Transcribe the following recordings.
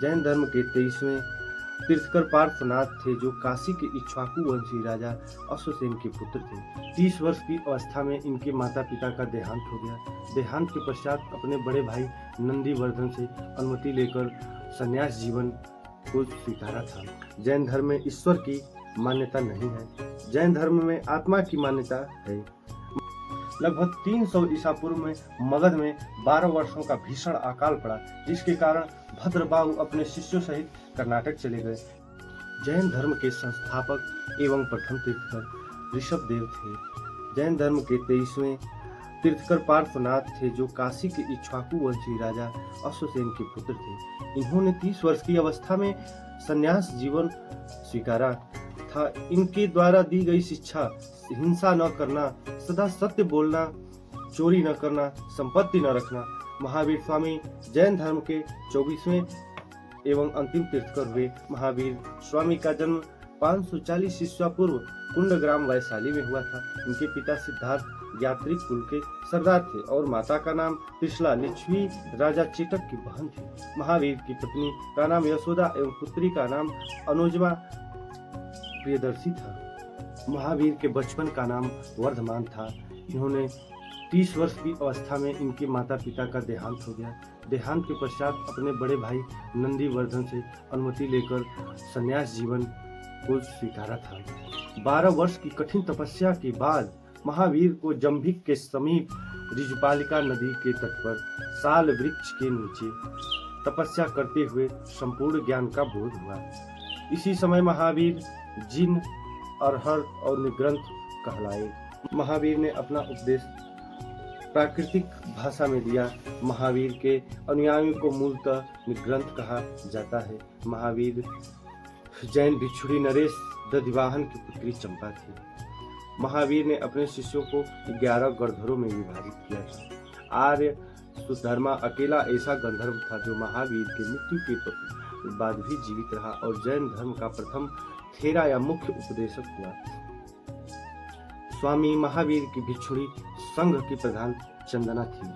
जैन धर्म के 23वें तीर्थकर पार्श्वनाथ थे, जो काशी के इक्ष्वाकु वंशी राजा अश्वसेन के पुत्र थे। 30 वर्ष की अवस्था में इनके माता पिता का देहांत हो गया। देहांत के पश्चात अपने बड़े भाई नंदीवर्धन से अनुमति लेकर संन्यास जीवन को स्वीकारा था। जैन धर्म में ईश्वर की मान्यता नहीं है। जैन धर्म में आत्मा की मान्यता है। लगभग 300 ईसा पूर्व में मगध में 12 वर्षों का भीषण अकाल पड़ा, जिसके कारण भद्रबाहु अपने शिष्यों सहित कर्नाटक चले गए। जैन धर्म के संस्थापक एवं प्रथम तीर्थकर ऋषभदेव थे। जैन धर्म के 23वें तीर्थकर पार्श्वनाथ थे, जो काशी के इक्ष्वाकु वंशी राजा अश्वसेन के पुत्र थे। इन्होंने 30 वर्ष की अवस्था में संन्यास जीवन स्वीकारा था। इनके द्वारा दी गई शिक्षा हिंसा न करना, सदा सत्य बोलना, चोरी न करना, संपत्ति न रखना। महावीर स्वामी जैन धर्म के 24वें एवं अंतिम तीर्थकर हुए। महावीर स्वामी का जन्म 540 ईस्वी पूर्व कुंडग्राम वैशाली में हुआ था। इनके पिता सिद्धार्थ यात्री कुल के सरदार थे और माता का नाम त्रिशला लिच्छवी राजा चेटक की बहन थी। महावीर की पत्नी का नाम यशोदा एवं पुत्री का नाम अनुजमा प्रियदर्शी था। महावीर के बचपन का नाम वर्धमान था। इन्होंने 30 वर्ष की अवस्था में इनके माता पिता का देहांत हो गया। देहांत के पश्चात अपने बड़े भाई नंदीवर्धन से अनुमति लेकर संन्यास जीवन को स्वीकारा था। 12 वर्ष की कठिन तपस्या के बाद महावीर को जंभिक के समीप ऋजपालिका नदी के तट पर साल वृक्ष के नीचे तपस्या करते हुए संपूर्ण ज्ञान का बोध हुआ। इसी समय महावीर जिन, अरहत और निग्रंथ कहलाए। महावीर ने अपना उपदेश प्राकृतिक भाषा में दिया। महावीर के अनुयायियों को मूलतः निग्रंथ कहा जाता है। महावीर जैन भिक्षुणी नरेश दधिवाहन की पुत्री चंपा थी। महावीर ने अपने शिष्यों को 11 गणधरों में विभाजित किया था। आर्य सुधर्मा अकेला ऐसा गंधर्व था जो महावीर की मृत्यु के बाद भी जीवित रहा और जैन धर्म का प्रथम थेरा या मुख्य उपदेशक हुआ। स्वामी महावीर की भिक्षुणी संघ की प्रधान चंदना थी।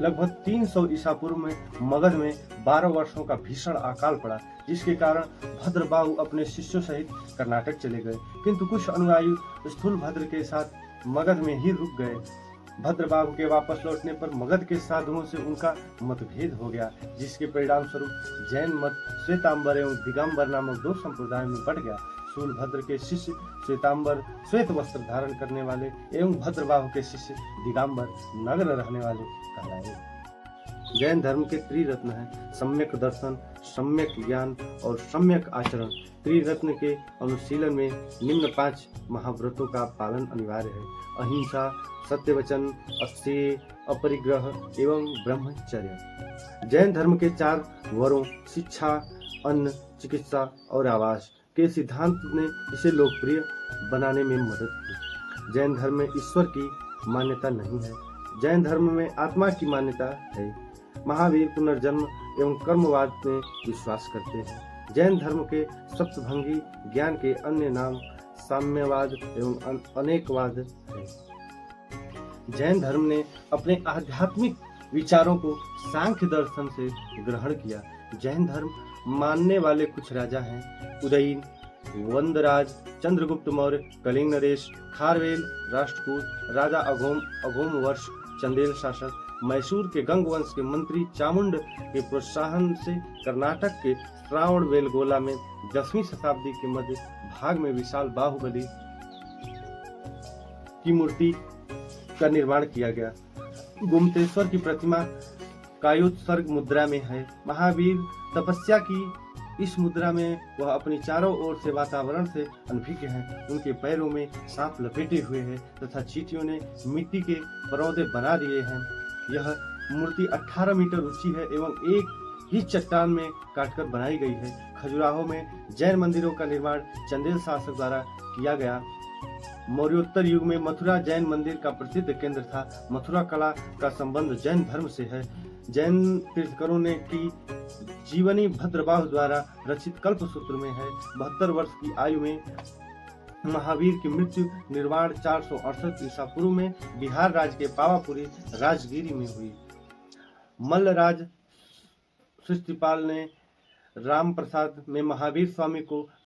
लगभग 300 ईसा पूर्व में मगध में 12 वर्षों का भीषण अकाल पड़ा, जिसके कारण भद्रबाहु अपने शिष्यों सहित कर्नाटक चले गए, किंतु कुछ अनुयायी स्थूलभद्र के साथ मगध में ही रुक गए। भद्रबाहु के वापस लौटने पर मगध के साधुओं से उनका मतभेद हो गया, जिसके परिणाम स्वरूप जैन मत श्वेतांबर एवं दिगंबर नामक 2 संप्रदायों में बढ़ गया। शूलभद्र के शिष्य श्वेतांबर श्वेत वस्त्र धारण करने वाले एवं भद्रबाहु के शिष्य दिगंबर नग्न रहने वाले कहलाए। जैन धर्म के त्रिरत्न हैं सम्यक दर्शन, सम्यक ज्ञान और सम्यक आचरण। त्रिरत्न के अनुशीलन में निम्न 5 महाव्रतों का पालन अनिवार्य है: अहिंसा, सत्यवचन, अस्तेय, अपरिग्रह एवं ब्रह्मचर्य। जैन धर्म के 4 वरों शिक्षा, अन्न, चिकित्सा और आवास के सिद्धांत ने इसे लोकप्रिय बनाने में मदद की। जैन धर्म में ईश्वर की मान्यता नहीं है। जैन धर्म में आत्मा की मान्यता है। महावीर पुनर्जन्म एवं कर्मवाद में विश्वास करते हैं। जैन धर्म के सप्तभंगी ज्ञान के अन्य नाम साम्यवाद एवं अनेकवाद है। जैन धर्म ने अपने आध्यात्मिक विचारों को सांख्य दर्शन से ग्रहण किया। जैन धर्म मानने वाले कुछ राजा हैं: उदयीन, वंदराज, चंद्रगुप्त मौर्य, कलिंग नरेश, खारवेल राष्ट्रकूट, राजा अघोम वर्ष, चंदेल शासक, मैसूर के गंग वंश के मंत्री चामुंड के प्रोत्साहन से कर्नाटक के श्रावण बेलगोला में 10वीं शताब्दी के मध्य भाग में विशाल बाहुबली की मूर्ति का निर्माण किया गया। गोमतेश्वर की प्रतिमा कायोत्सर्ग मुद्रा में है। महावीर तपस्या की इस मुद्रा में वह अपनी चारों ओर से वातावरण से अनभिज्ञ हैं। उनके पैरों में सांप लपेटे हुए हैं तथा चींटियों ने मिट्टी के परौदे बना दिए हैं। यह मूर्ति 18 मीटर ऊंची है एवं एक ही चट्टान में काटकर बनाई गई है। खजुराहो में जैन मंदिरों का निर्माण चंदेल शासक द्वारा किया गया। मौर्योत्तर युग में मथुरा जैन मंदिर का प्रसिद्ध केंद्र था। मथुरा कला का संबंध जैन धर्म से है। जैन तीर्थकरों ने की जीवनी भद्रबाहु द्वारा रचित कल्पसूत्र में है। 72 वर्ष की आयु में महावीर की मृत्यु निर्वाण 468 ईसा पूर्व में बिहार राज्य के पावापुरी राजगिरी में हुई। मल्लराज सृष्टिपाल ने राम प्रसाद में महावीर स्वामी को